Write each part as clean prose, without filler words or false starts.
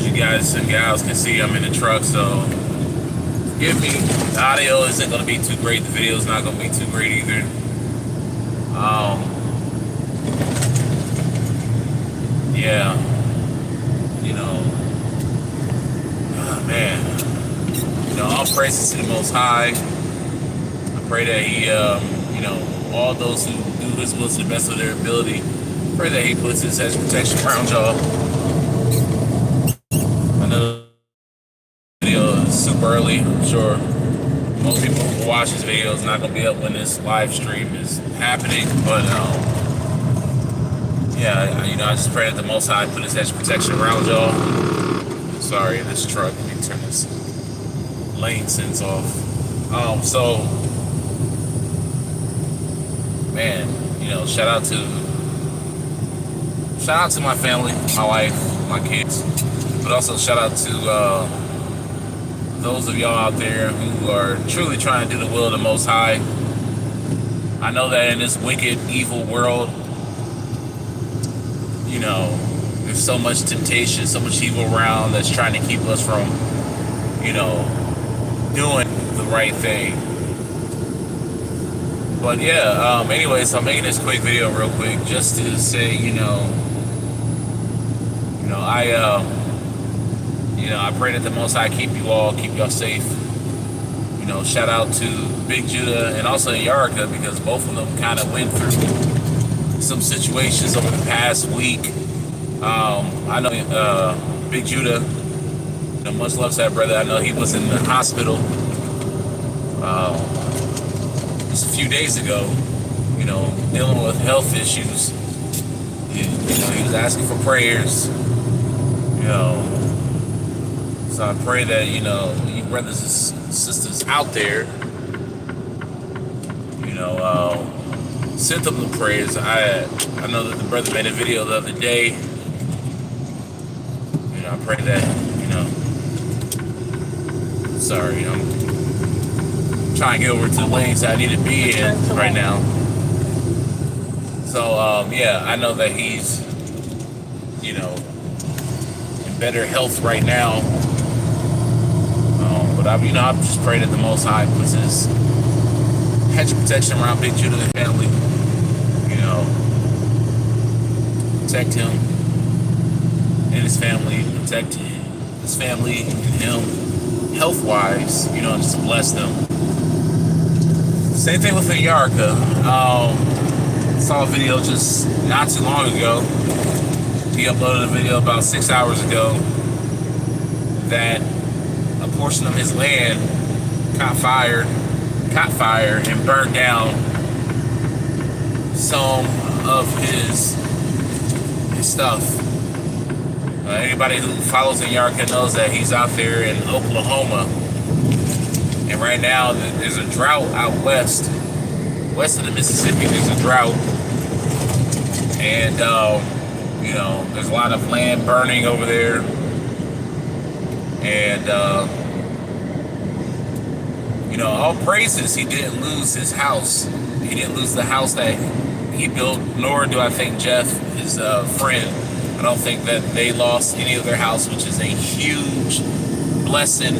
As you guys and gals can see, I'm in the truck, so forgive me. The audio isn't going to be too great. The video is not going to be too great either. Yeah, you know, man, all praises to the Most High. I pray that He, all those who do His will to the best of their ability, pray that He puts His hedge of protection around y'all. I know the video is super early. I'm sure most people who watch this video is not going to be up when this live stream is happening, but I just pray that the Most High put His hedge of protection around y'all. Sorry, this truck. Let me turn this lane sense off. Man, shout out to my family, my wife, my kids, but also shout out to those of y'all out there who are truly trying to do the will of the Most High. I know that in this wicked, evil world, there's so much temptation, so much evil around that's trying to keep us from, doing the right thing. But yeah, anyways, I'm making this quick video real quick just to say, I pray that the Most High keep y'all safe. Shout out to Big Judah and also Yarica, because both of them kind of went through some situations over the past week. I know Big Judah, much love to that brother. I know he was in the hospital just a few days ago, dealing with health issues. He was asking for prayers, So I pray that, you brothers and sisters out there, sent them the prayers. I know that the brother made a video the other day. I pray that, sorry, I'm trying to get over to the lanes that I need to be in right now. So, I know that he's, in better health right now. But I just pray that the Most High puts His hedge of protection around Big Judah and family. Protect him and his family. Protect his family and him health-wise. Just bless them. Same thing with Yarica. Saw a video just not too long ago. He uploaded a video about 6 hours ago that a portion of his land caught fire and burned down some of his stuff. Anybody who follows Yarica knows that he's out there in Oklahoma, and right now there's a drought out west of the Mississippi. There's a drought, and there's a lot of land burning over there, and all praises, he didn't lose his house. He didn't lose the house that he built, nor do I think Jeff, his friend, I don't think that they lost any of their house, which is a huge blessing.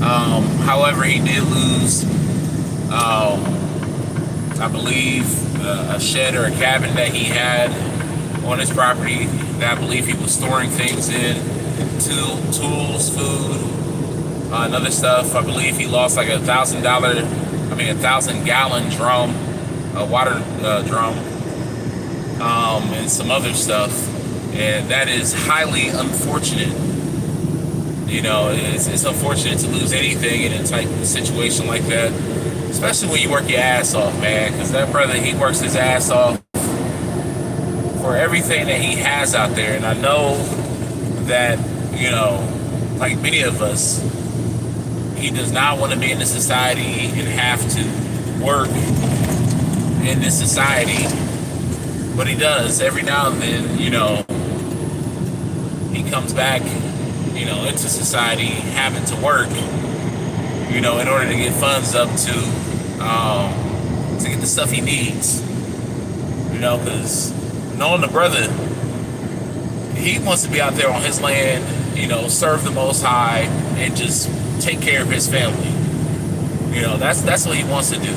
However, he did lose, I believe, a shed or a cabin that he had on his property that I believe he was storing things in, tools, food, and other stuff. I believe he lost like a 1,000-gallon drum, a water drum, and some other stuff, and that is highly unfortunate. It's unfortunate to lose anything in a type of situation like that, especially when you work your ass off, man, because that brother, he works his ass off for everything that he has out there, and I know that, like many of us, he does not want to be in this society and have to work in this society, but he does every now and then. He comes back, into society having to work, in order to get funds up to get the stuff he needs, because knowing the brother, he wants to be out there on his land, serve the Most High and just take care of his family. That's what he wants to do.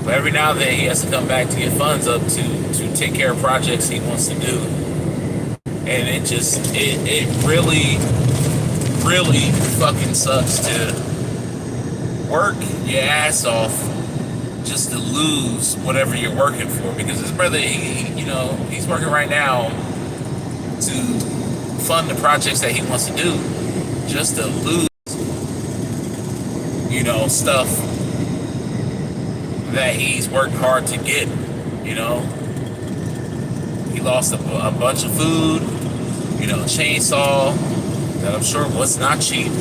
But every now and then he has to come back to get funds up to take care of projects he wants to do. And it really, really fucking sucks to work your ass off just to lose whatever you're working for. Because his brother, he's working right now to fund the projects that he wants to do, just to lose, stuff that he's worked hard to get. He lost a bunch of food, chainsaw that I'm sure was not cheap.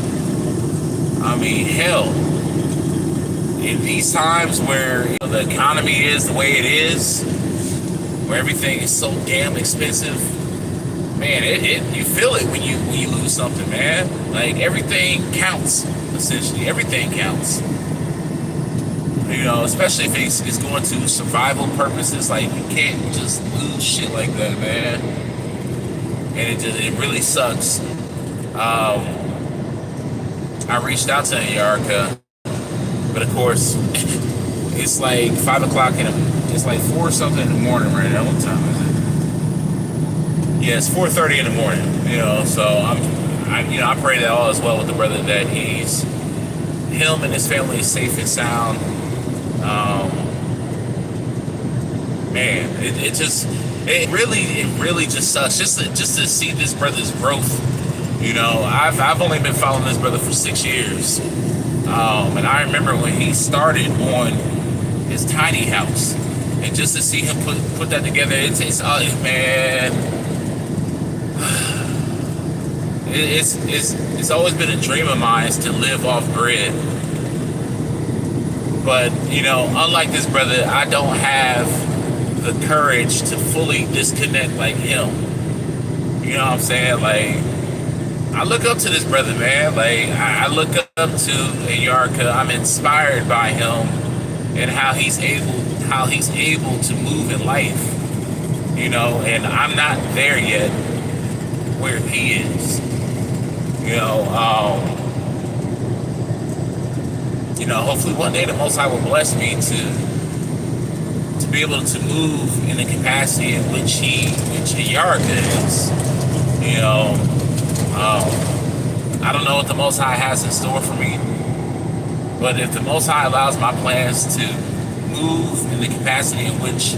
I mean, hell, in these times where the economy is the way it is, where everything is so damn expensive, man, you feel it when you lose something, man. Like, everything counts, essentially. Everything counts. Especially if it's going to survival purposes. Like, you can't just lose shit like that, man. And it really sucks. I reached out to Nyarka, but of course, it's like 5 o'clock it's like 4 something in the morning right now. What time is it? Yeah, it's 4:30 in the morning. So I pray that all is well with the brother, that him and his family is safe and sound. Man, it really just sucks just to see this brother's growth. I've only been following this brother for 6 years, and I remember when he started on his tiny house, and just to see him put that together, man, it's always been a dream of mine to live off grid. But unlike this brother, I don't have the courage to fully disconnect like him. You know what I'm saying? Like, I look up to this brother, man. Like, I look up to Nyarka. I'm inspired by him and how he's able to move in life. And I'm not there yet where he is. Hopefully one day the Most High will bless me to be able to move in the capacity in which Nyarka is. I don't know what the Most High has in store for me, but if the Most High allows my plans to move in the capacity in which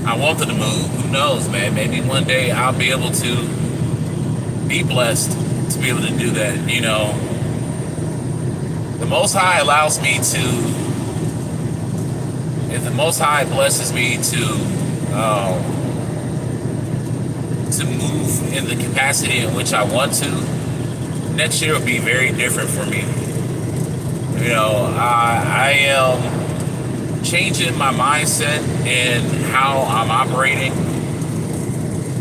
I want them to move, who knows, man? Maybe one day I'll be able to be blessed to be able to do that. The Most High allows me if the Most High blesses me to move in the capacity in which I want to, next year will be very different for me. I am changing my mindset and how I'm operating.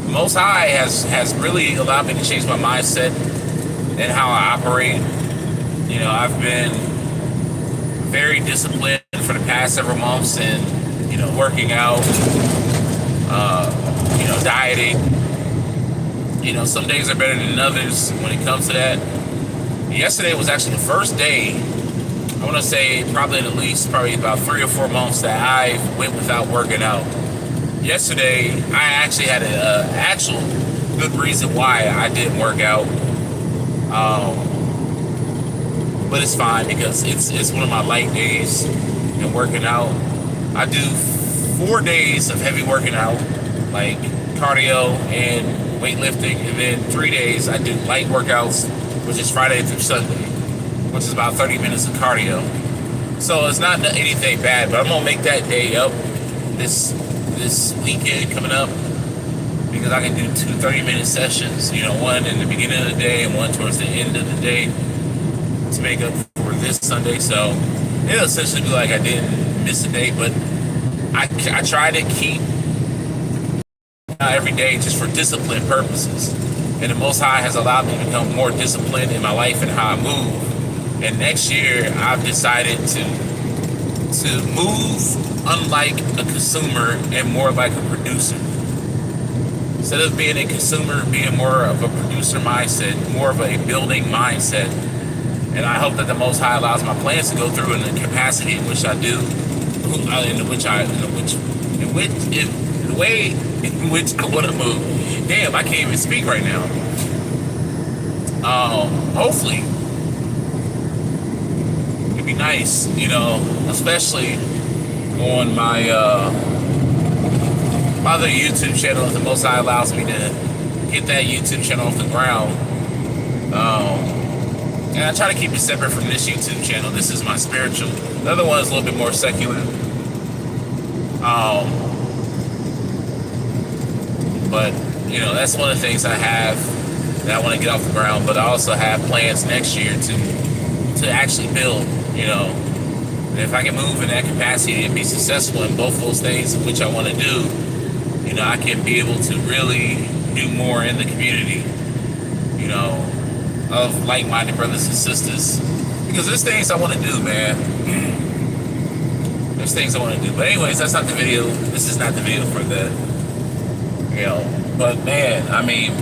The Most High has really allowed me to change my mindset and how I operate. I've been very disciplined for the past several months and, working out, dieting. Some days are better than others when it comes to that. Yesterday was actually the first day, I want to say probably about 3 or 4 months that I went without working out. Yesterday, I actually had an actual good reason why I didn't work out. But it's fine because it's one of my light days in working out. I do 4 days of heavy working out, like cardio and weightlifting, and then 3 days I do light workouts, which is Friday through Sunday, which is about 30 minutes of cardio. So it's not anything bad, but I'm gonna make that day up this weekend coming up, because I can do 2 30-minute sessions, one in the beginning of the day and one towards the end of the day, to make up for this Sunday. So it'll essentially be like I didn't miss a day, but I try to keep every day just for discipline purposes. And the Most High has allowed me to become more disciplined in my life and how I move. And next year, I've decided to move unlike a consumer and more like a producer. Instead of being a consumer, being more of a producer mindset, more of a building mindset. And I hope that the Most High allows my plans to go through in the capacity in which I do, in the way in which I want to move. Damn, I can't even speak right now. Hopefully, it'd be nice, especially on my other YouTube channel. If the Most High allows me to get that YouTube channel off the ground. And I try to keep it separate from this YouTube channel. This is my spiritual. The other one is a little bit more secular. But, that's one of the things I have that I want to get off the ground. But I also have plans next year to actually build, And if I can move in that capacity and be successful in both those things, which I want to do, I can be able to really do more in the community, of like-minded brothers and sisters, because there's things I want to do, man. There's things I want to do, but anyways, that's not the video. This is not the video for that. But man, I mean,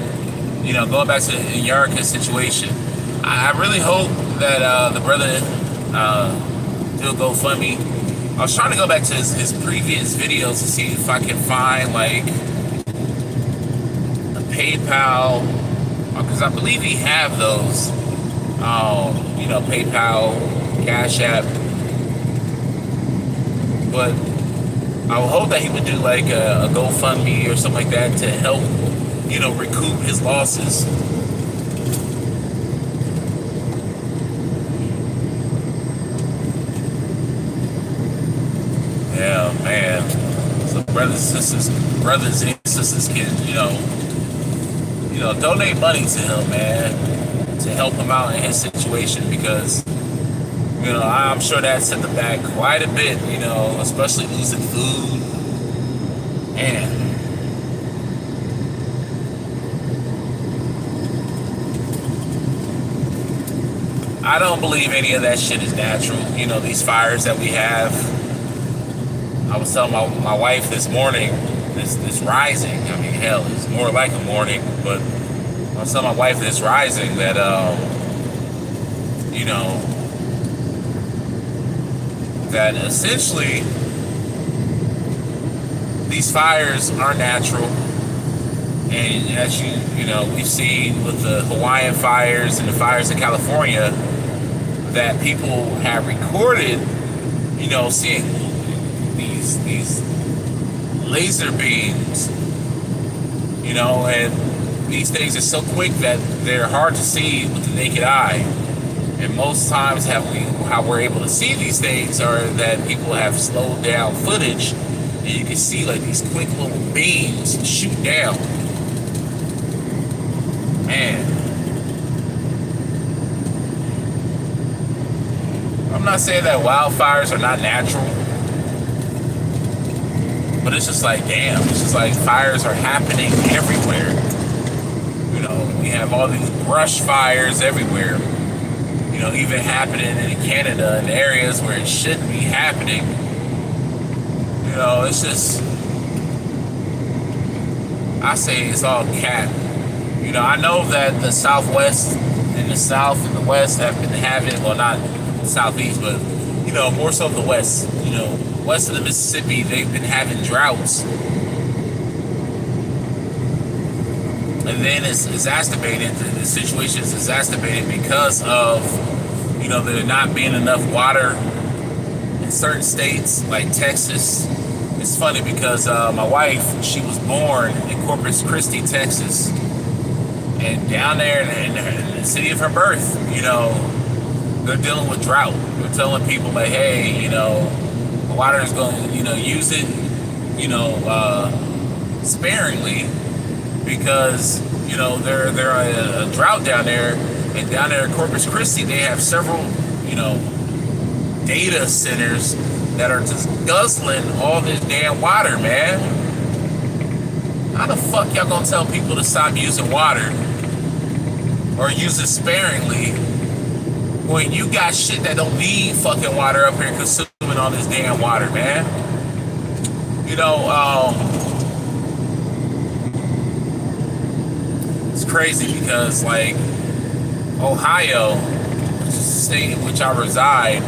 going back to the Yarka situation, I really hope that the brother do a GoFundMe. I was trying to go back to his previous videos to see if I can find like a PayPal. Because I believe he have those, PayPal, Cash App. But I would hope that he would do like a GoFundMe or something like that to help, recoup his losses. Yeah, man. So brothers and sisters can, donate money to him, man, to help him out in his situation, because, I'm sure that set him back quite a bit, especially losing food. And I don't believe any of that shit is natural. These fires that we have. I was telling my wife this morning, this rising, I mean, hell, it's more like a morning, but I was telling my wife this rising that, that essentially these fires are natural. And as we've seen with the Hawaiian fires and the fires in California, that people have recorded, seeing these laser beams, and these things are so quick that they're hard to see with the naked eye. And most times how we're able to see these things are that people have slowed down footage, and you can see like these quick little beams shoot down. Man, I'm not saying that wildfires are not natural, but it's just like, damn, it's just like fires are happening everywhere. We have all these brush fires everywhere, even happening in Canada in areas where it shouldn't be happening. It's just, I say it's all cap. I know that the Southwest and the South and the West have been having, well, not the Southeast, but, more so the West, west of the Mississippi, they've been having droughts. And then it's exacerbated, the situation is exacerbated because of, there not being enough water in certain states like Texas. It's funny because my wife, she was born in Corpus Christi, Texas. And down there in the city of her birth, they're dealing with drought. They're telling people like, hey, the water is going to, use it, sparingly, because, they're a drought down there. And down there in Corpus Christi, they have several, data centers that are just guzzling all this damn water, man. How the fuck y'all gonna tell people to stop using water or use it sparingly when you got shit that don't need fucking water up here consuming all this damn water, man? It's crazy because, like, Ohio, state in which I reside,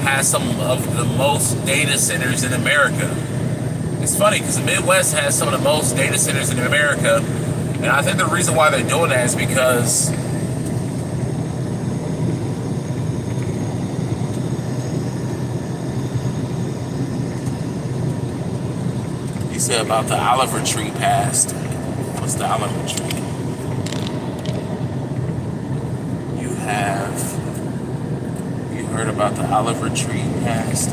has some of the most data centers in America. It's funny because the Midwest has some of the most data centers in America, and I think the reason why they're doing that is because you said about the Oliver Tree passed. What's the Oliver Tree? You heard about the Oliver Tree passed?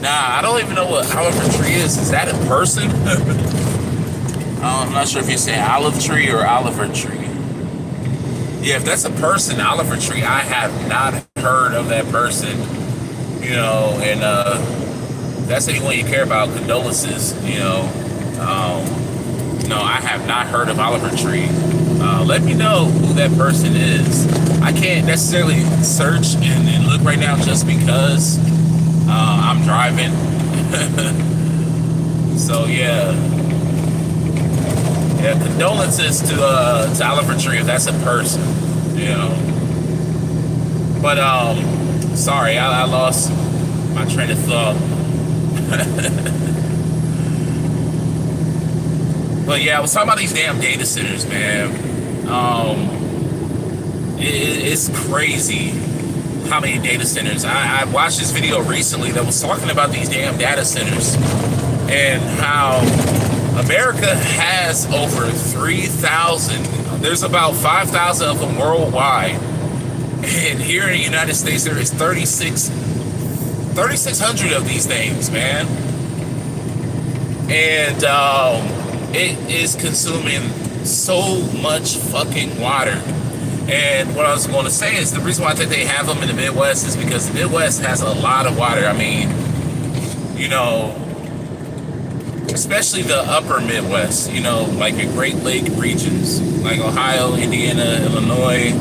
Nah, I don't even know what Oliver Tree is. Is that a person? I'm not sure if you're saying olive tree or Oliver Tree. Yeah, if that's a person, Oliver Tree, I have not heard of that person. You know, and if that's anyone you care about, condolences, you know. No, I have not heard of Oliver Tree. Let me know who that person is. I can't necessarily search and look right now just because I'm driving. So yeah, condolences to Oliver Tree if that's a person, you know. But sorry, I lost my train of thought. But yeah, I was talking about these damn data centers, man. It's crazy how many data centers. I watched this video recently that was talking about these damn data centers and how America has over 3,000. There's about 5,000 of them worldwide. And here in the United States, there is 3,600 of these things, man. And it is consuming so much fucking water. And what I was going to say is the reason why I think they have them in the Midwest is because the Midwest has a lot of water. I mean, you know, especially the upper Midwest, you know, like the Great Lake regions, like Ohio, Indiana, Illinois,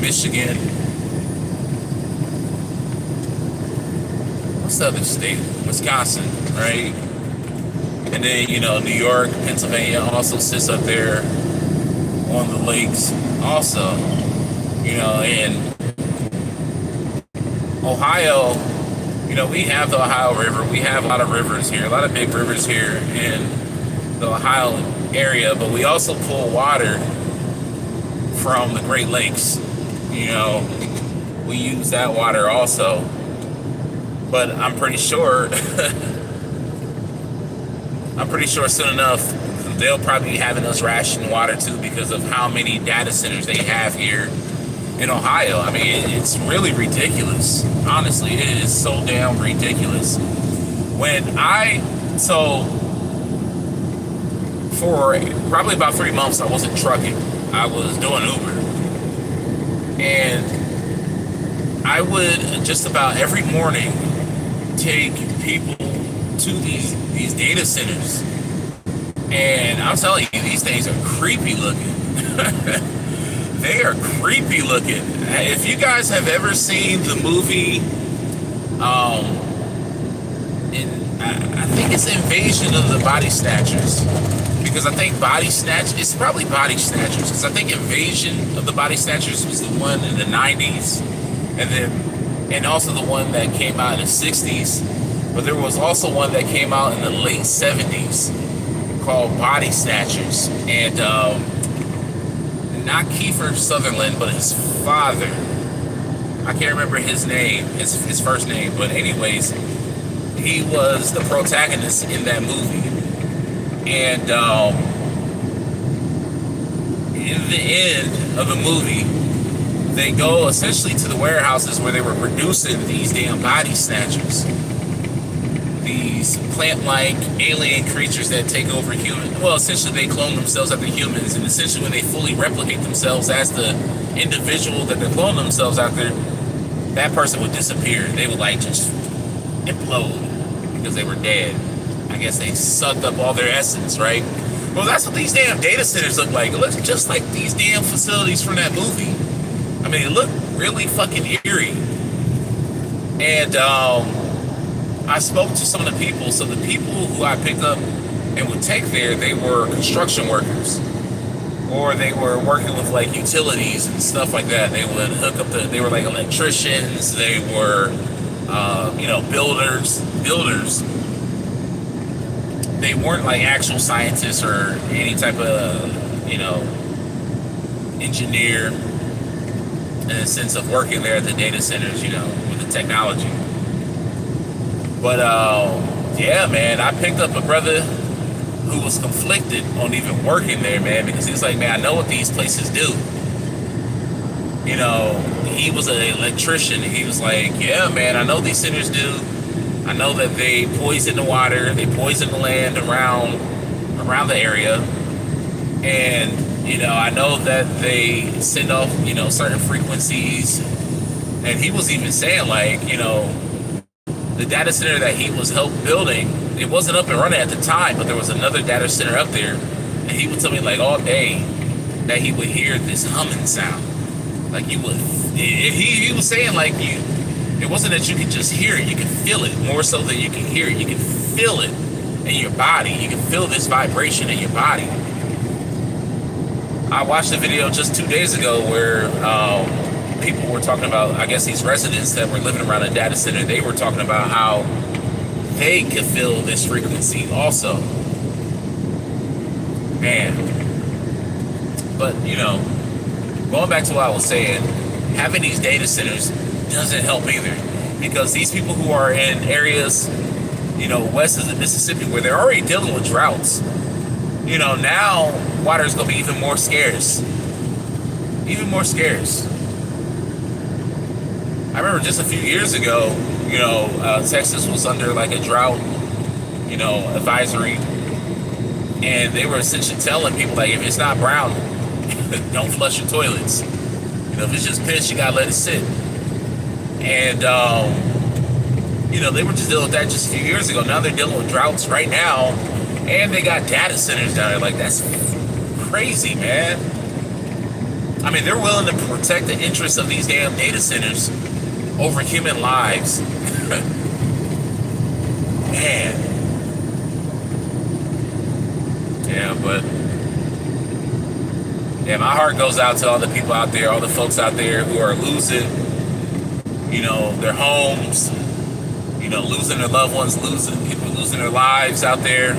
Michigan. What's the other state? Wisconsin, right? And then, you know, New York, Pennsylvania also sits up there on the lakes also, you know, and Ohio, you know, we have the Ohio River. We have a lot of rivers here, a lot of big rivers here in the Ohio area, but we also pull water from the Great Lakes. You know, we use that water also. But I'm pretty sure soon enough they'll probably be having us ration water too because of how many data centers they have here in Ohio. I mean, it's really ridiculous. Honestly, it is so damn ridiculous. So for probably about 3 months, I wasn't trucking. I was doing Uber. And I would just about every morning take people to these data centers. And I'm telling you, these things are creepy looking. They are creepy looking. If you guys have ever seen the movie, I think it's Invasion of the Body Snatchers. Because I think it's probably Body Snatchers. Because I think Invasion of the Body Snatchers was the one in the 90s. And also the one that came out in the 60s. But there was also one that came out in the late 70s called Body Snatchers. And not Kiefer Sutherland, but his father. I can't remember his name, his first name. But anyways, he was the protagonist in that movie. And in the end of the movie, they go essentially to the warehouses where they were producing these damn body snatchers. These plant-like alien creatures that take over humans. Well, essentially they clone themselves after humans, and essentially when they fully replicate themselves as the individual that they clone themselves after, that person would disappear. They would like just implode because they were dead. I guess they sucked up all their essence, right? Well, that's what these damn data centers look like. It looks just like these damn facilities from that movie. I mean, it looked really fucking eerie. And I spoke to some of the people. So the people who I picked up and would take there, they were construction workers. or they were working with like utilities and stuff like that. They would hook up they were like electricians, they were, builders. They weren't like actual scientists or any type of, engineer in the sense of working there at the data centers, with the technology. But, yeah, man, I picked up a brother who was conflicted on even working there, man, because he was like, man, I know what these places do. He was an electrician. He was like, yeah, man, I know these centers do. I know that they poison the water, they poison the land around the area. And, I know that they send off, certain frequencies. And he was even saying, like, the data center that he was building, it wasn't up and running at the time, but there was another data center up there. And he would tell me, like, all day that he would hear this humming sound. Like, he was saying, like, it wasn't that you could just hear it, you could feel it. More so than you can hear it, you can feel it in your body. You can feel this vibration in your body. I watched a video just 2 days ago where people were talking about, I guess these residents that were living around a data center, they were talking about how they could feel this frequency also. Man. But, going back to what I was saying, having these data centers doesn't help either. Because these people who are in areas, west of the Mississippi, where they're already dealing with droughts, now water is going to be even more scarce. Even more scarce. I remember just a few years ago, Texas was under like a drought, advisory. And they were essentially telling people, like, if it's not brown, don't flush your toilets. If it's just piss, you gotta let it sit. And, they were just dealing with that just a few years ago. Now they're dealing with droughts right now. And they got data centers down there. Like, that's crazy, man. I mean, they're willing to protect the interests of these damn data centers over human lives. Man. Yeah, but my heart goes out to all the people out there, all the folks out there who are losing, their homes, losing their loved ones, people losing their lives out there.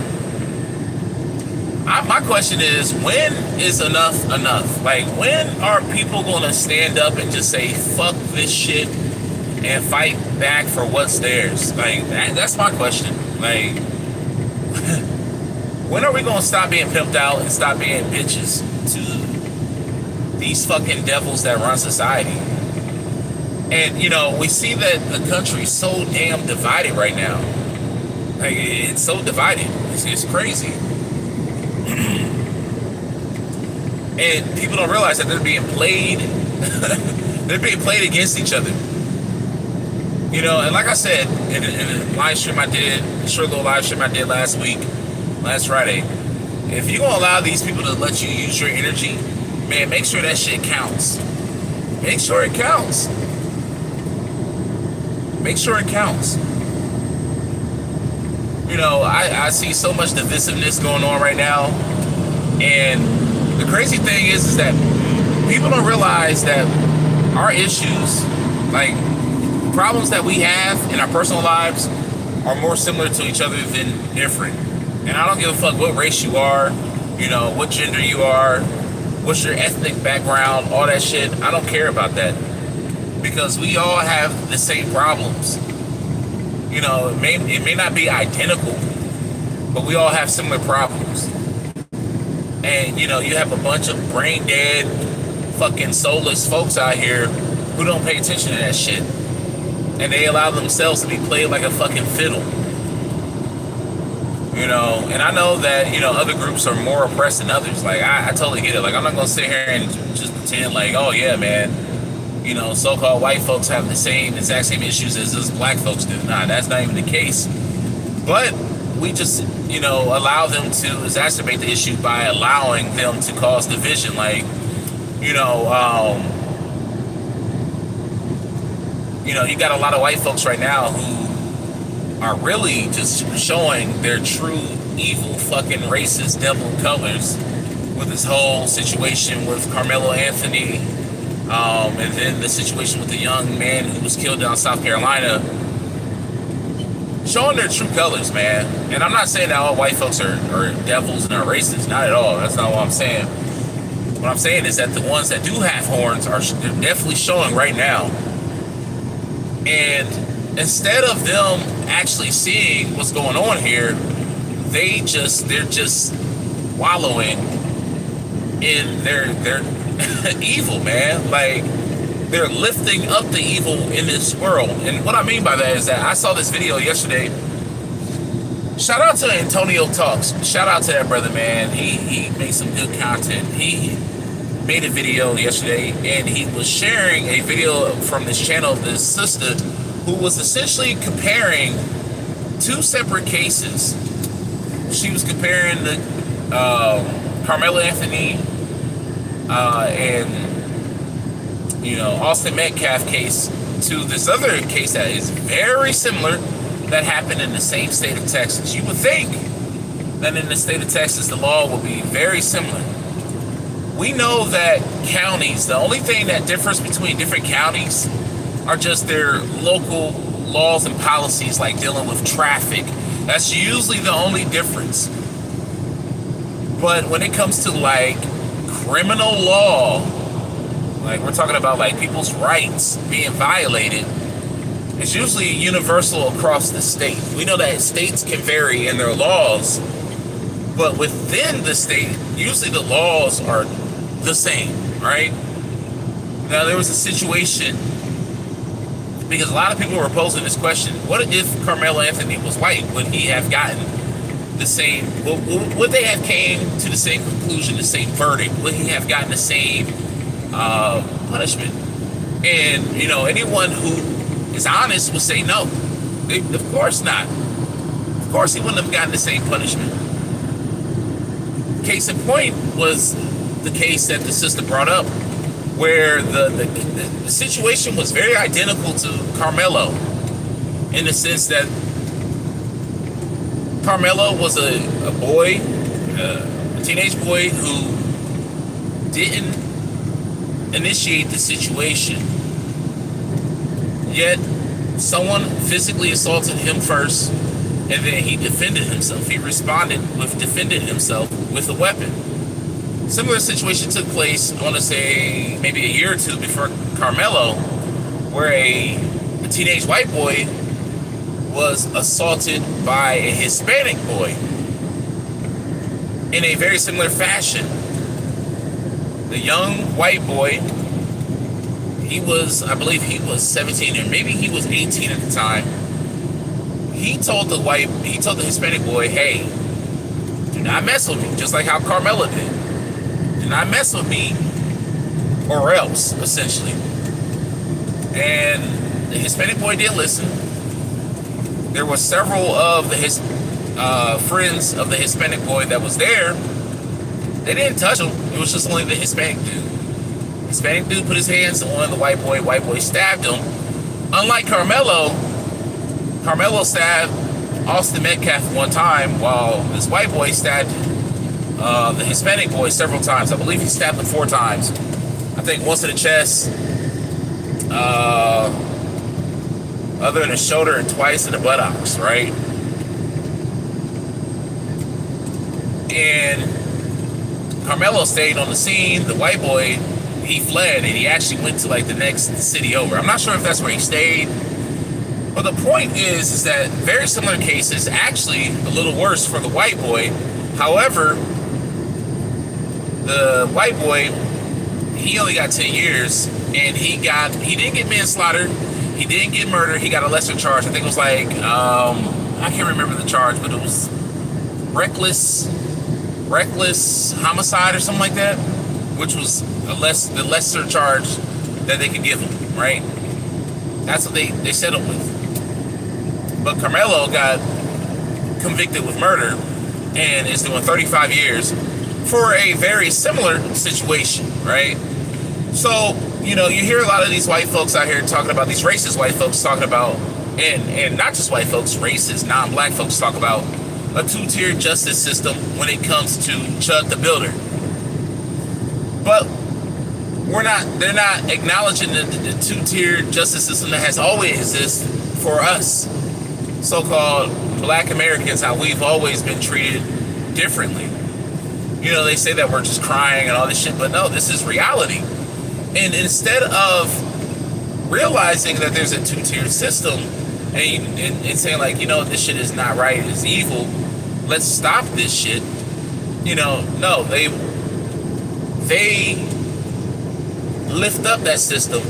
My question is, when is enough enough? Like, when are people going to stand up and just say, fuck this shit and fight back for what's theirs? Like, that's my question. Like, when are we going to stop being pimped out and stop being bitches to these fucking devils that run society? And, we see that the country's so damn divided right now. Like, it's so divided. It's crazy. And people don't realize that they're being played. They're being played against each other. And like I said, in a live stream I did, a short little live stream I did last Friday, if you're going to allow these people to let you use your energy, man, make sure that shit counts. Make sure it counts. Make sure it counts. I see so much divisiveness going on right now. And the crazy thing is that people don't realize that our issues, like problems that we have in our personal lives, are more similar to each other than different. And I don't give a fuck what race you are, what gender you are, what's your ethnic background, all that shit. I don't care about that. Because we all have the same problems. It may not be identical, but we all have similar problems. And, you have a bunch of brain dead, fucking soulless folks out here who don't pay attention to that shit. And they allow themselves to be played like a fucking fiddle. And I know that, other groups are more oppressed than others. Like, I totally get it. Like, I'm not going to sit here and just pretend like, oh, yeah, man, so-called white folks have the exact same issues as us black folks do. Nah, that's not even the case. But we just, allow them to exacerbate the issue by allowing them to cause division. Like, you got a lot of white folks right now who are really just showing their true evil fucking racist devil colors with this whole situation with Carmelo Anthony, and then the situation with the young man who was killed down South Carolina, showing their true colors, man. And I'm not saying that all white folks are devils and are racist. Not at all. That's not what I'm saying. What I'm saying is that the ones that do have horns they're definitely showing right now. And instead of them actually seeing what's going on here, they're just wallowing in their evil, man. Like, they're lifting up the evil in this world. And what I mean by that is that I saw this video yesterday. Shout out to Antonio Talks. Shout out to that brother, man. He made some good content. He made a video yesterday, and he was sharing a video from this channel of this sister who was essentially comparing two separate cases. She was comparing the Carmelo Anthony and Austin Metcalf case to this other case that is very similar that happened in the same state of Texas. You would think that in the state of Texas the law would be very similar. We know that counties, the only thing that differs between different counties are just their local laws and policies, like dealing with traffic. That's usually the only difference. But when it comes to like criminal law, like we're talking about like people's rights being violated, it's usually universal across the state. We know that states can vary in their laws, but within the state, usually the laws are the same, right? Now, there was a situation, because a lot of people were posing this question: what if Carmelo Anthony was white? Would he have gotten the same? Would they have came to the same conclusion, the same verdict? Would he have gotten the same punishment? And anyone who is honest would say no. Of course not. Of course he wouldn't have gotten the same punishment. Case in point was the case that the sister brought up, where the situation was very identical to Carmelo, in the sense that Carmelo was a boy, a teenage boy who didn't initiate the situation, yet someone physically assaulted him first, and then he defended himself. He responded with defending himself with a weapon. Similar situation took place, I want to say, maybe a year or two before Carmelo, where a teenage white boy was assaulted by a Hispanic boy in a very similar fashion. The young white boy, I believe he was 17, or maybe he was 18 at the time. He told the Hispanic boy, hey, do not mess with me, just like how Carmelo did. Do not mess with me, or else, essentially. And the Hispanic boy did listen. There were several of his friends of the Hispanic boy that was there. They didn't touch him. It was just only the Hispanic dude. Hispanic dude put his hands on the white boy. White boy stabbed him. Unlike Carmelo Carmelo stabbed Austin Metcalf one time, while this white boy stabbed the Hispanic boy several times. I believe he stabbed him 4 times. I think once in the chest, other in the shoulder, and twice in the buttocks, right? And Carmelo stayed on the scene. The white boy, he fled, and he actually went to like the next city over. I'm not sure if that's where he stayed. But the point is that very similar cases, actually a little worse for the white boy. However, the white boy, he only got 10 years, and he didn't get manslaughter, he didn't get murder, he got a lesser charge. I think it was like, I can't remember the charge, but it was reckless homicide or something like that, which was the lesser charge that they could give him, right? That's what they settled with. But Carmelo got convicted with murder and is doing 35 years for a very similar situation, right? So, you hear a lot of these white folks out here talking about, these racist white folks talking about, and not just white folks, racist, non-black folks talk about a 2-tier justice system when it comes to Chud the Builder. But they're not acknowledging the two-tiered justice system that has always existed for us, so-called black Americans, how we've always been treated differently. You know, they say that we're just crying and all this shit, but no, this is reality. And instead of realizing that there's a two-tiered system and saying like, you know, this shit is not right, it's evil, let's stop this shit, you know, no, they lift up that system,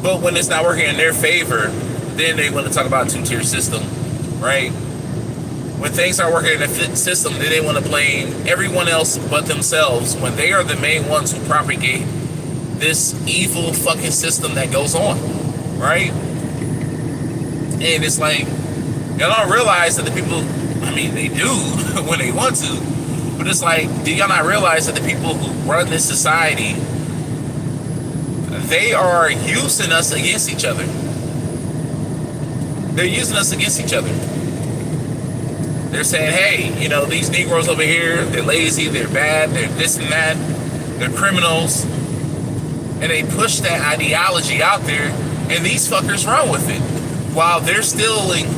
but when it's not working in their favor, then they want to talk about a two-tier system, right? When things aren't working in the system, then they want to blame everyone else but themselves when they are the main ones who propagate this evil fucking system that goes on, right? And it's like, y'all don't realize that the people, I mean, they do when they want to, but it's like, do y'all not realize that the people who run this society, they are using us against each other. They're using us against each other. They're saying, hey, you know, these Negroes over here, they're lazy, they're bad, they're this and that, they're criminals. And they push that ideology out there, and these fuckers run with it. While they're stealing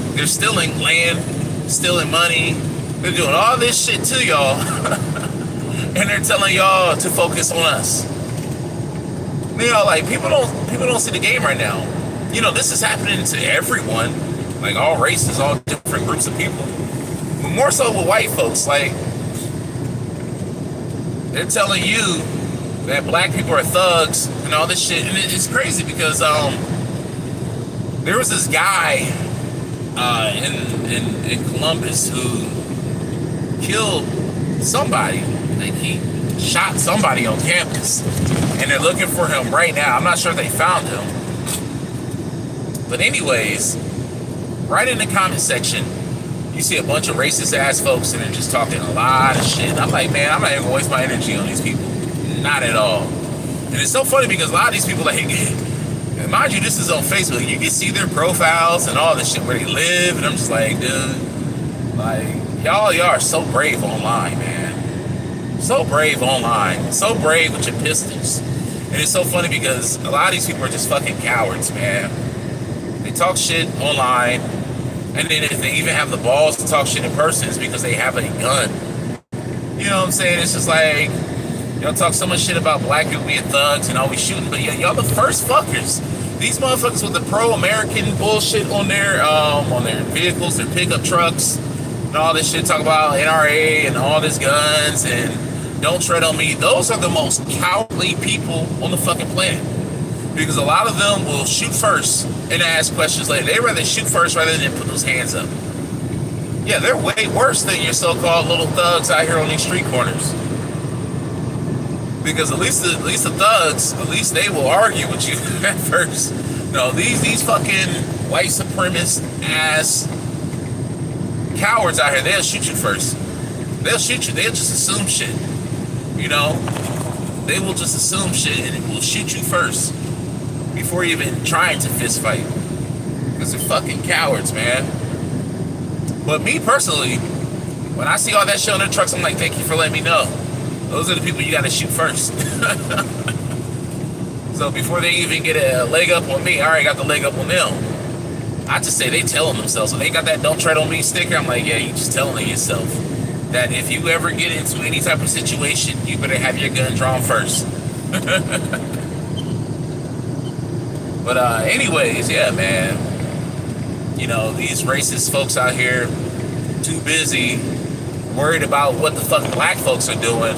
land, stealing money, they're doing all this shit to y'all, and they're telling y'all to focus on us. You know, like, people don't see the game right now. You know, this is happening to everyone, like all races, all different groups of people. But more so with white folks, like, they're telling you that black people are thugs and all this shit. And it's crazy because there was this guy in Columbus who killed somebody. Like, he shot somebody on campus, and they're looking for him right now. I'm not sure if they found him. But anyways, right in the comment section, you see a bunch of racist ass folks, and they're just talking a lot of shit. I'm like, man, I'm not even gonna waste my energy on these people. Not at all. And it's so funny because a lot of these people, like, mind you, this is on Facebook. You can see their profiles and all this shit where they live, and I'm just like, dude, like, y'all are so brave online, man. So brave online. So brave with your pistols. And it's so funny because a lot of these people are just fucking cowards, man. They talk shit online, and then if they even have the balls to talk shit in person, it's because they have a gun. You know what I'm saying? It's just like, y'all talk so much shit about black people being thugs and always shooting, but y'all the first fuckers. These motherfuckers with the pro-American bullshit on their vehicles, their pickup trucks, and all this shit, talk about NRA and all these guns and don't tread on me. Those are the most cowardly people on the fucking planet. Because a lot of them will shoot first and ask questions later. They'd rather shoot first rather than put those hands up. Yeah, they're way worse than your so-called little thugs out here on these street corners. Because at least the thugs, at least they will argue with you at first. No, these fucking white supremacist ass cowards out here, they'll shoot you first. They'll shoot you. They'll just assume shit. You know? They will just assume shit and will shoot you first before you even trying to fist fight. Because they're fucking cowards, man. But me personally, when I see all that shit on their trucks, I'm like, thank you for letting me know. Those are the people you gotta shoot first. So before they even get a leg up on me, I already got the leg up on them. I just say they telling themselves. When they got that "Don't tread on me" sticker, I'm like, yeah, you just telling yourself that if you ever get into any type of situation, you better have your gun drawn first. But anyways, yeah, man. You know, these racist folks out here too busy worried about what the fuck black folks are doing.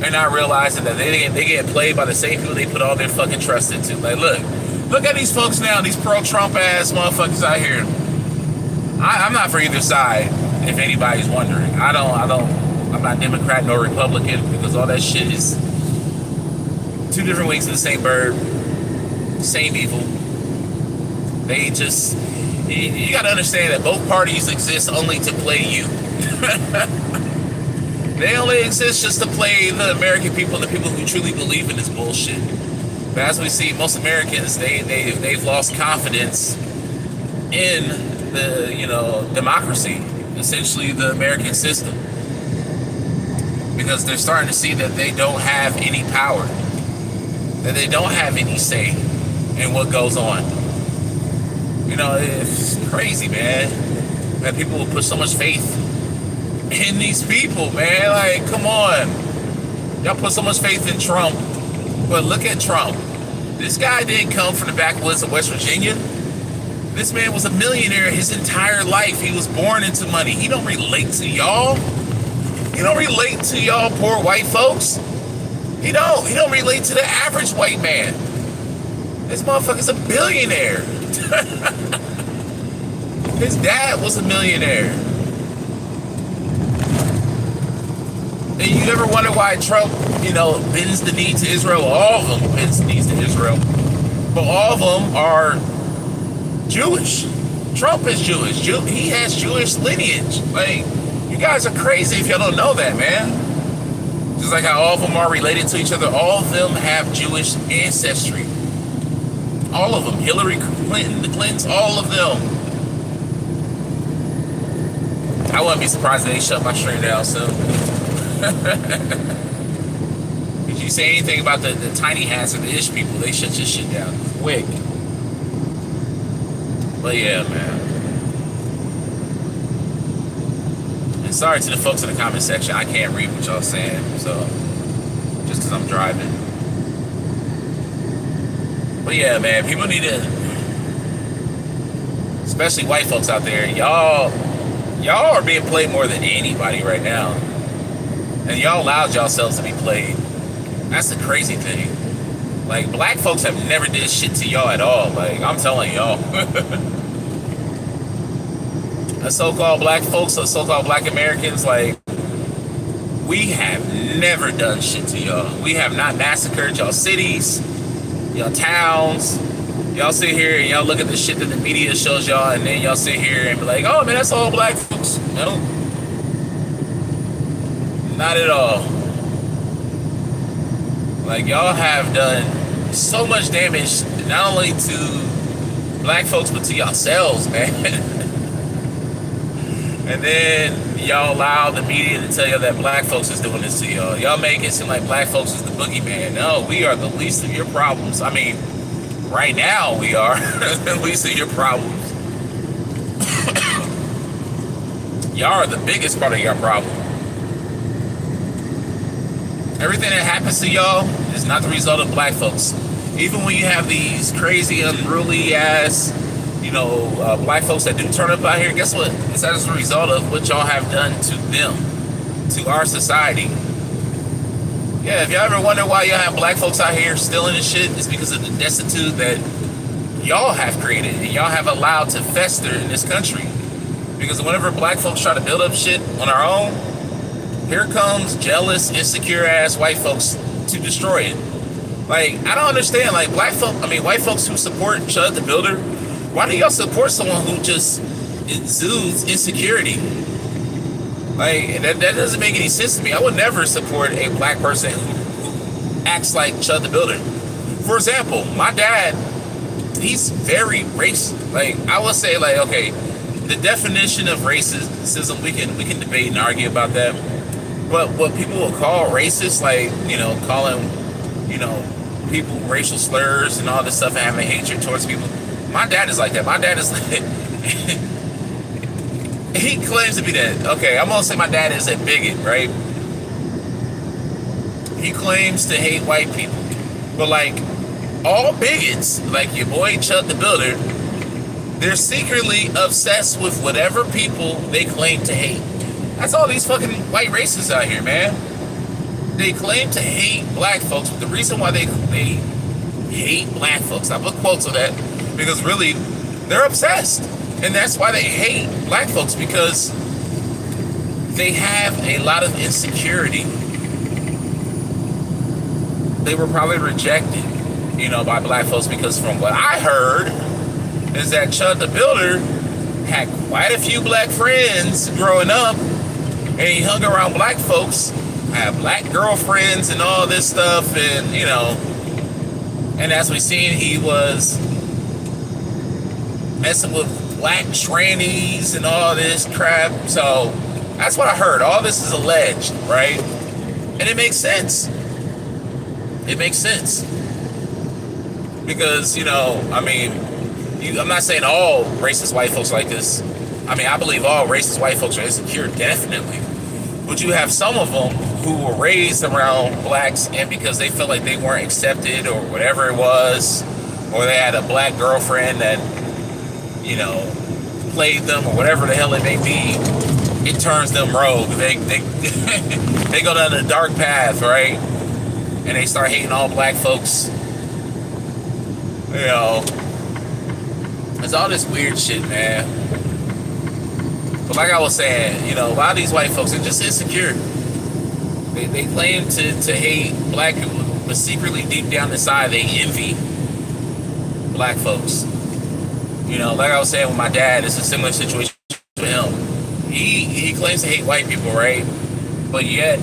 They're not realizing that they get played by the same people they put all their fucking trust into. Like, look at these folks now, these pro-Trump ass motherfuckers out here. I'm not for either side, if anybody's wondering. I'm not Democrat nor Republican, because all that shit is two different wings of the same bird, same evil. They just, you gotta understand that both parties exist only to play you. They only exist just to play the American people, the people who truly believe in this bullshit. But as we see, most Americans, they've lost confidence in the, democracy, essentially the American system. because they're starting to see that they don't have any power, that they don't have any say in what goes on. You know, it's crazy, man, that people will put so much faith in these people, man. Like, come on. Y'all put so much faith in Trump, but look at Trump. This guy didn't come from the backwoods of West Virginia. This man was a millionaire his entire life. He was born into money. He don't relate to y'all. He don't relate to y'all poor white folks. He don't relate to the average white man. This motherfucker's a billionaire. His dad was a millionaire. And you ever wonder why Trump, bends the knee to Israel? All of them bends the knees to Israel. But all of them are Jewish. Trump is Jewish. He has Jewish lineage. Like, you guys are crazy if y'all don't know that, man. Just like how all of them are related to each other, all of them have Jewish ancestry. All of them. Hillary Clinton, the Clintons, all of them. I wouldn't be surprised if they shut my stream down soon. Did you say anything about the tiny hats or the ish people? They shut your shit down quick. But yeah, man. And sorry to the folks in the comment section. I can't read what y'all saying, so just because I'm driving. But yeah, man, people need to, especially white folks out there, y'all are being played more than anybody right now. And y'all allowed yourselves to be played. That's the crazy thing. Like, black folks have never did shit to y'all at all. Like, I'm telling y'all. The so-called black folks, or so-called black Americans, like, we have never done shit to y'all. We have not massacred y'all cities, y'all towns. Y'all sit here and y'all look at the shit that the media shows y'all, and then y'all sit here and be like, oh man, that's all black folks. No. Not at all. Like, y'all have done so much damage, not only to black folks, but to yourselves, man. And then y'all allow the media to tell you that black folks is doing this to y'all. Y'all make it seem like black folks is the boogeyman. No, we are the least of your problems. I mean, right now we are the least of your problems. Y'all are the biggest part of your problem. Everything that happens to y'all is not the result of black folks. Even when you have these crazy, unruly ass, black folks that do turn up out here, guess what? It's as a result of what y'all have done to them, to our society. Yeah, if y'all ever wonder why y'all have black folks out here stealing and shit, it's because of the destitute that y'all have created and y'all have allowed to fester in this country. Because whenever black folks try to build up shit on our own, here comes jealous, insecure ass white folks to destroy it. Like, I don't understand. Like, white folks who support Chud the Builder, why do y'all support someone who just exudes insecurity? Like, that doesn't make any sense to me. I would never support a black person who acts like Chud the Builder. For example, my dad, he's very racist. Like, I would say, like, okay, the definition of racism, we can debate and argue about that. But what people will call racist, like, calling, people racial slurs and all this stuff and having hatred towards people, my dad is like that. My dad is like, he claims to be that. Okay, I'm gonna say my dad is a bigot, right? He claims to hate white people. But like, all bigots, like your boy Chud the Builder, they're secretly obsessed with whatever people they claim to hate. That's all these fucking white racists out here, man. They claim to hate black folks, but the reason why they hate black folks, I put quotes on that, because really, they're obsessed. And that's why they hate black folks, because they have a lot of insecurity. They were probably rejected, by black folks, because from what I heard is that Chud the Builder had quite a few black friends growing up, and he hung around black folks, had black girlfriends and all this stuff, and and as we seen, he was messing with black trannies and all this crap. So that's what I heard. All this is alleged, right? And it makes sense. It makes sense. Because, I'm not saying all racist white folks like this. I mean, I believe all racist white folks are insecure, definitely. But you have some of them who were raised around blacks, and because they felt like they weren't accepted or whatever it was, or they had a black girlfriend that, played them or whatever the hell it may be, it turns them rogue. They they go down the dark path, right? And they start hating all black folks. It's all this weird shit, man. But like I was saying, a lot of these white folks are just insecure. They claim to hate black people, but secretly deep down inside they envy black folks. Like I was saying with my dad, it's a similar situation with him. He claims to hate white people, right? But yet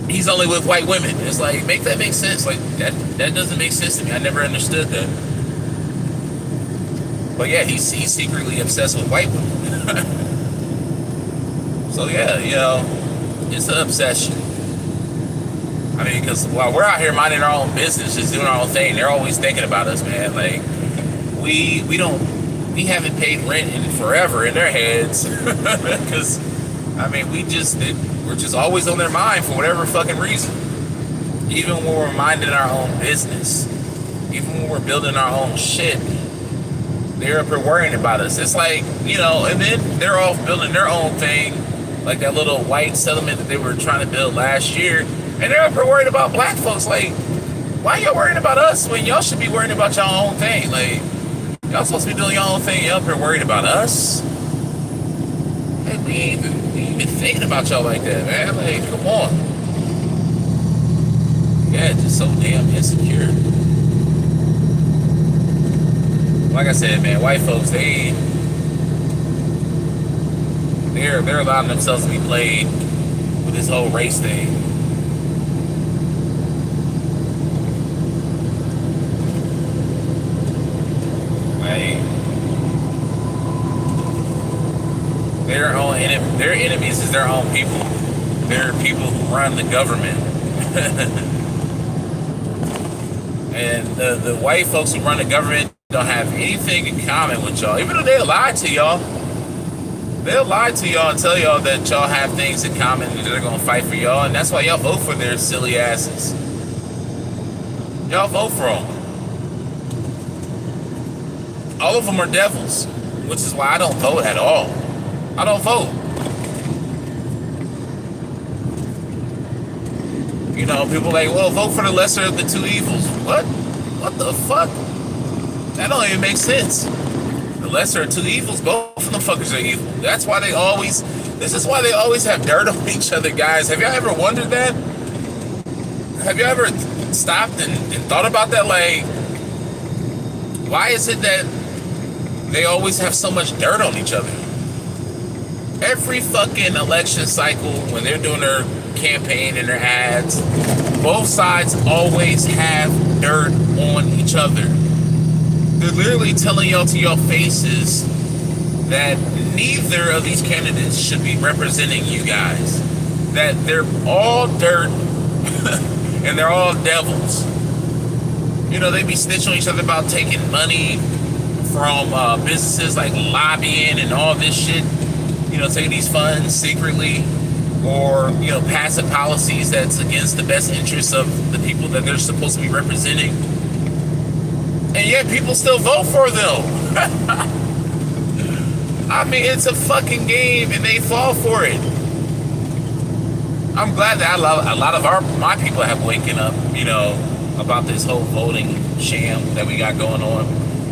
he's only with white women. It's like, make that make sense. Like that doesn't make sense to me. I never understood that. But yeah, he's secretly obsessed with white women. So yeah, it's an obsession. I mean, because while we're out here minding our own business, just doing our own thing, they're always thinking about us, man. Like we haven't paid rent in forever in their heads. Because we're just always on their mind for whatever fucking reason. Even when we're minding our own business, even when we're building our own shit, they're up here worrying about us. It's like, and then they're off building their own thing, like that little white settlement that they were trying to build last year, and they're up here worried about black folks. Like, why y'all worrying about us when y'all should be worrying about your own thing? Like, y'all supposed to be doing your own thing. Y'all up here worried about us? Hey, we ain't even thinking about y'all like that, man. Like, come on. Yeah, just so damn insecure. Like I said, man, white folks, they're allowing themselves to be played with this whole race thing. Like, their enemies is their own people. They're people who run the government. And the white folks who run the government don't have anything in common with y'all. Even though they'll lie to y'all. They'll lie to y'all and tell y'all that y'all have things in common and they're going to fight for y'all. And that's why y'all vote for their silly asses. Y'all vote for them. All of them are devils. Which is why I don't vote at all. I don't vote. People like, well, vote for the lesser of the two evils. What? What the fuck? That don't even make sense. The lesser of two evils, both of them fuckers are evil. This is why they always have dirt on each other, guys. Have y'all ever wondered that? Have you ever stopped and thought about that? Like, why is it that they always have so much dirt on each other? Every fucking election cycle, when they're doing their campaign and their ads, both sides always have dirt on each other. They're literally telling y'all to your faces that neither of these candidates should be representing you guys. That they're all dirt and they're all devils. They be snitching on each other about taking money from businesses, like lobbying and all this shit. Taking these funds secretly, or passing policies that's against the best interests of the people that they're supposed to be representing. And yet people still vote for them. I mean, it's a fucking game and they fall for it. I'm glad that a lot of my people have waken up, about this whole voting sham that we got going on.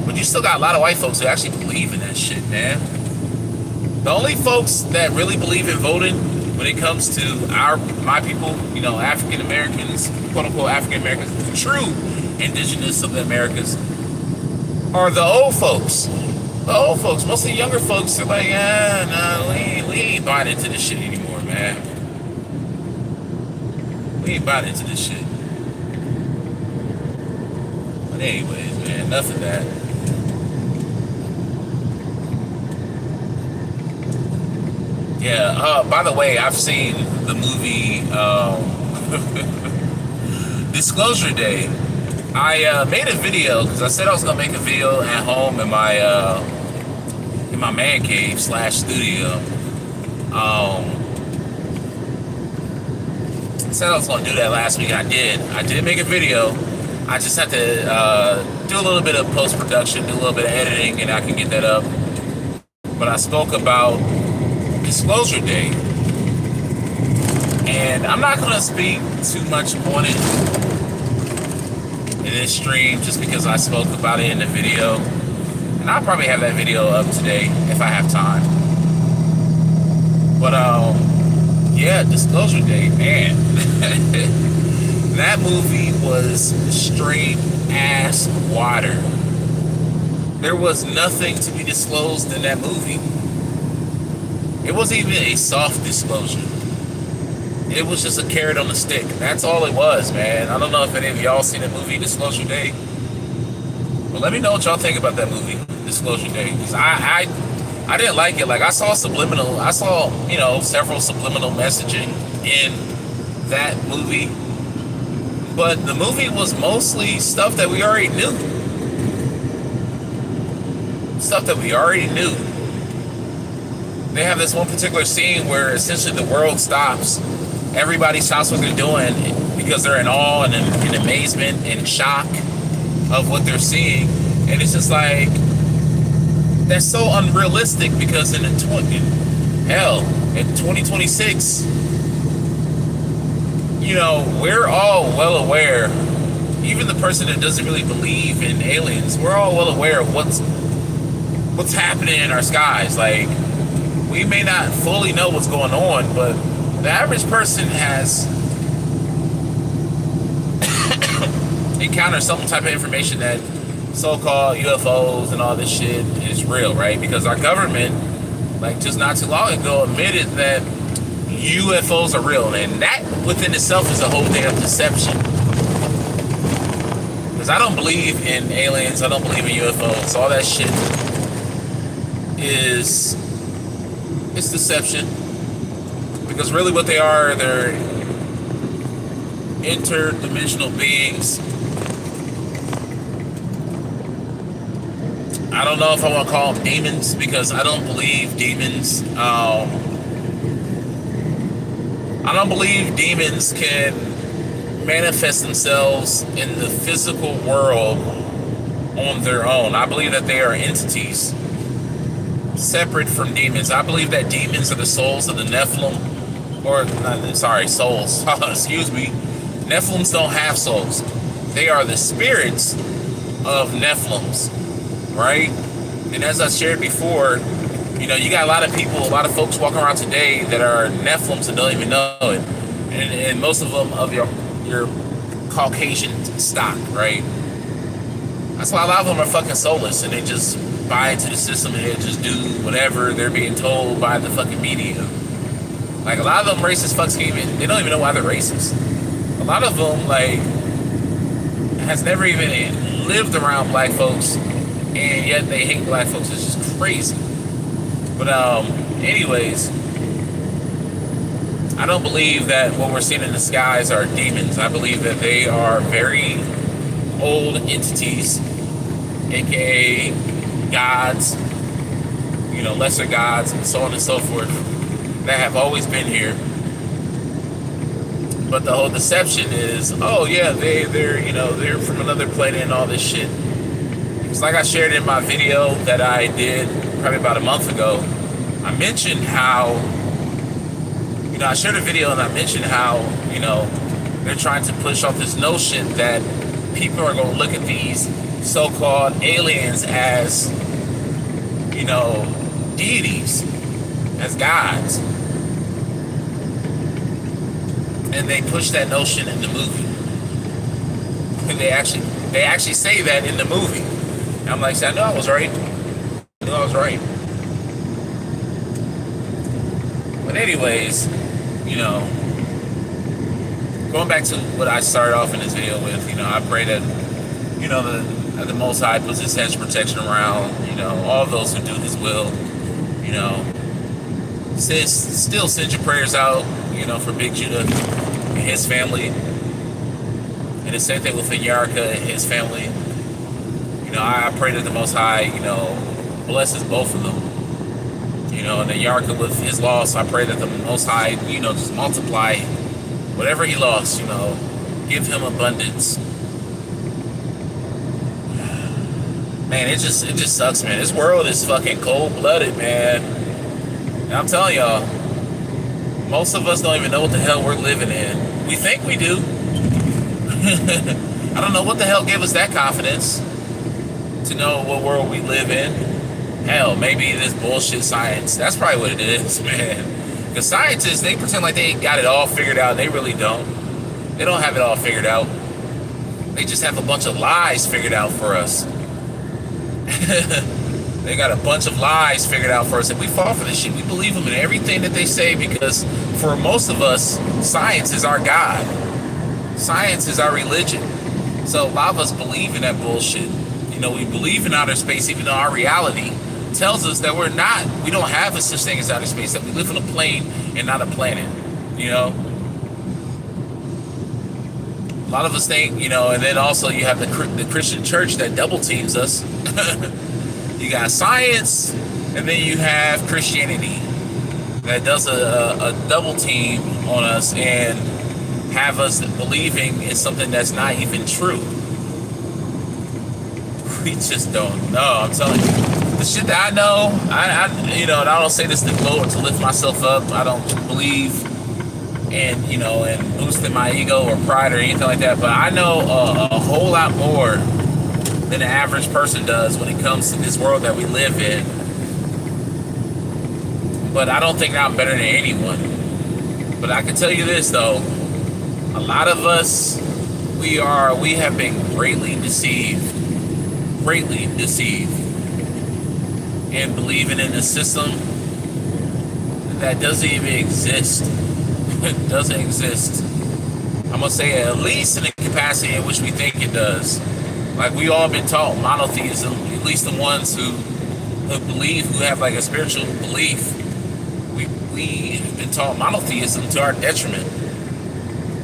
But you still got a lot of white folks who actually believe in that shit, man. The only folks that really believe in voting when it comes to my people, African Americans, quote unquote African Americans, true indigenous of the Americas, are the old folks. The old folks. Most of the younger folks are like, no, we ain't buying into this shit anymore, man. We ain't buying into this shit. But anyways, man, enough of that. Yeah. By the way, I've seen the movie Disclosure Day. I made a video because I said I was gonna make a video at home in my man cave slash studio. I said I was gonna do that last week. I did. I did make a video. I just had to do a little bit of post production, do a little bit of editing, and I can get that up. But I spoke about Disclosure Day, and I'm not gonna speak too much on it in this stream just because I spoke about it in the video, and I'll probably have that video up today if I have time. But yeah, Disclosure Day, man. That movie was straight ass water. There was nothing to be disclosed in that movie. It wasn't even a soft disclosure. It was just a carrot on the stick. That's all it was, man. I don't know if any of y'all seen the movie Disclosure Day. But let me know what y'all think about that movie, Disclosure Day. Because I didn't like it. Like, I saw several subliminal messaging in that movie. But the movie was mostly stuff that we already knew. Stuff that we already knew. They have this one particular scene where essentially the world stops. Everybody stops what they're doing because they're in awe and in amazement and shock of what they're seeing. And it's just like, that's so unrealistic because in 2026, we're all well aware, even the person that doesn't really believe in aliens, we're all well aware of what's happening in our skies. Like, we may not fully know what's going on, but the average person has encountered some type of information that so-called UFOs and all this shit is real, right? Because our government, like just not too long ago, admitted that UFOs are real, and that within itself is a whole damn deception. Because I don't believe in aliens, I don't believe in UFOs. All that shit it's deception. Because really what they are, they're interdimensional beings. I don't know if I want to call them demons because I don't believe demons. I don't believe demons can manifest themselves in the physical world on their own. I believe that they are entities separate from demons. I believe that demons are the souls of the Nephilim. Souls. Excuse me. Nephilims don't have souls. They are the spirits of Nephilims, right? And as I shared before, you got a lot of people, a lot of folks walking around today that are Nephilims and don't even know it. And most of them of your Caucasian stock, right? That's why a lot of them are fucking soulless and they just buy into the system and they just do whatever they're being told by the fucking media. Like, a lot of them racist fucks they don't even know why they're racist. A lot of them, like, has never even lived around black folks, and yet they hate black folks. It's just crazy. But anyways, I don't believe that what we're seeing in the skies are demons. I believe that they are very old entities, aka gods, lesser gods, and so on and so forth, that have always been here. But the whole deception is, oh yeah, they're from another planet and all this shit. It's like I shared in my video that I did probably about a month ago. I mentioned how, I shared a video and I mentioned how, they're trying to push off this notion that people are going to look at these so-called aliens as, deities, as gods. And they push that notion in the movie. And they actually say that in the movie. And I'm like, I know I was right. But anyways, going back to what I started off in this video with, I pray that, that the Most High puts His hedge protection around, all those who do His will, Still send your prayers out, for Big Judah and his family. And the same thing with Yarka and his family. I pray that the Most High, blesses both of them. And then Yarka with his loss, I pray that the Most High, just multiply whatever he lost, give him abundance. Man, it just sucks, man. This world is fucking cold-blooded, man. And I'm telling y'all, most of us don't even know what the hell we're living in. We think we do. I don't know what the hell gave us that confidence to know what world we live in. Hell, maybe this bullshit science. That's probably what it is, man. Because scientists, they pretend like they got it all figured out. They really don't. They don't have it all figured out. They just have a bunch of lies figured out for us. They got a bunch of lies figured out for us, and we fall for this shit. We believe them in everything that they say because for most of us, science is our God. Science is our religion. So a lot of us believe in that bullshit. We believe in outer space, even though our reality tells us that we don't have a such thing as outer space, that we live on a plane and not a planet. A lot of us think, and then also you have the Christian church that double teams us. You got science, and then you have Christianity that does a double team on us and have us believing in something that's not even true. We just don't know. I'm telling you, the shit that I know, and I don't say this to gloat or to lift myself up. I don't believe in, in boosting my ego or pride or anything like that. But I know a whole lot more than the average person does when it comes to this world that we live in. But I don't think I'm better than anyone. But I can tell you this though, a lot of us, we have been greatly deceived in believing in a system that doesn't even exist. It doesn't exist. I'm gonna say at least in the capacity in which we think it does. Like we all been taught monotheism, at least the ones who believe, who have like a spiritual belief. We have been taught monotheism to our detriment.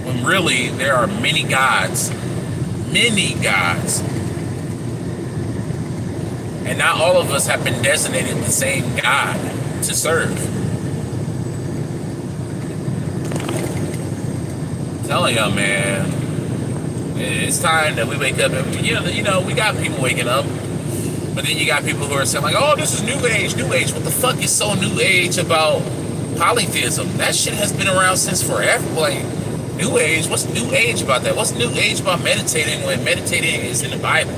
When really there are many gods. Many gods. And not all of us have been designated the same God to serve. I'm telling y'all, man, it's time that we wake up and, we got people waking up, but then you got people who are saying like, oh, this is new age. What the fuck is so new age about polytheism? That shit has been around since forever. Like, new age, what's new age about that? What's new age about meditating when meditating is in the Bible?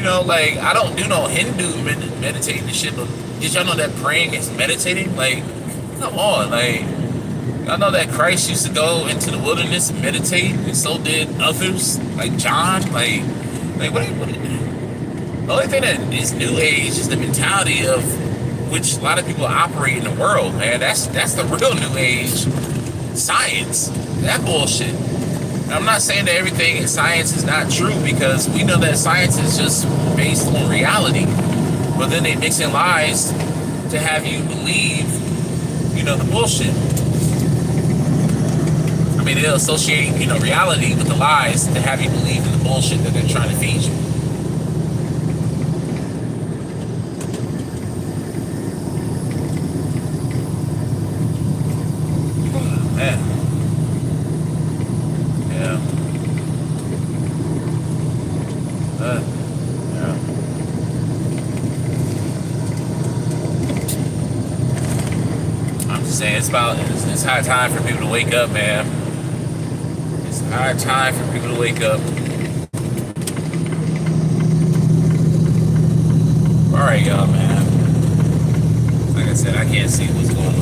I don't do no Hindu meditating and shit, but did y'all know that praying is meditating? Like, come on, like, y'all know that Christ used to go into the wilderness and meditate, and so did others, like John, like what? The only thing that is new age is the mentality of which a lot of people operate in the world, man. That's the real new age. Science, that bullshit. I'm not saying that everything in science is not true, because we know that science is just based on reality. But then they mix in lies to have you believe, the bullshit. I mean, they'll associate, reality with the lies to have you believe in the bullshit that they're trying to feed you. Man. I'm just saying, it's high time for people to wake up, man. It's high time for people to wake up. Alright, y'all, man. Like I said, I can't see what's going on.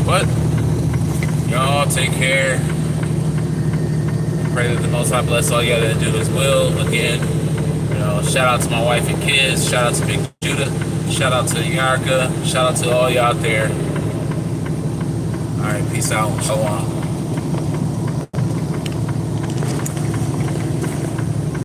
But y'all take care. Pray that the Most High bless all y'all that do His will. Again, shout out to my wife and kids. Shout out to Big Judah. Shout out to Yarka. Shout out to all y'all out there. All right, peace out. Shalom.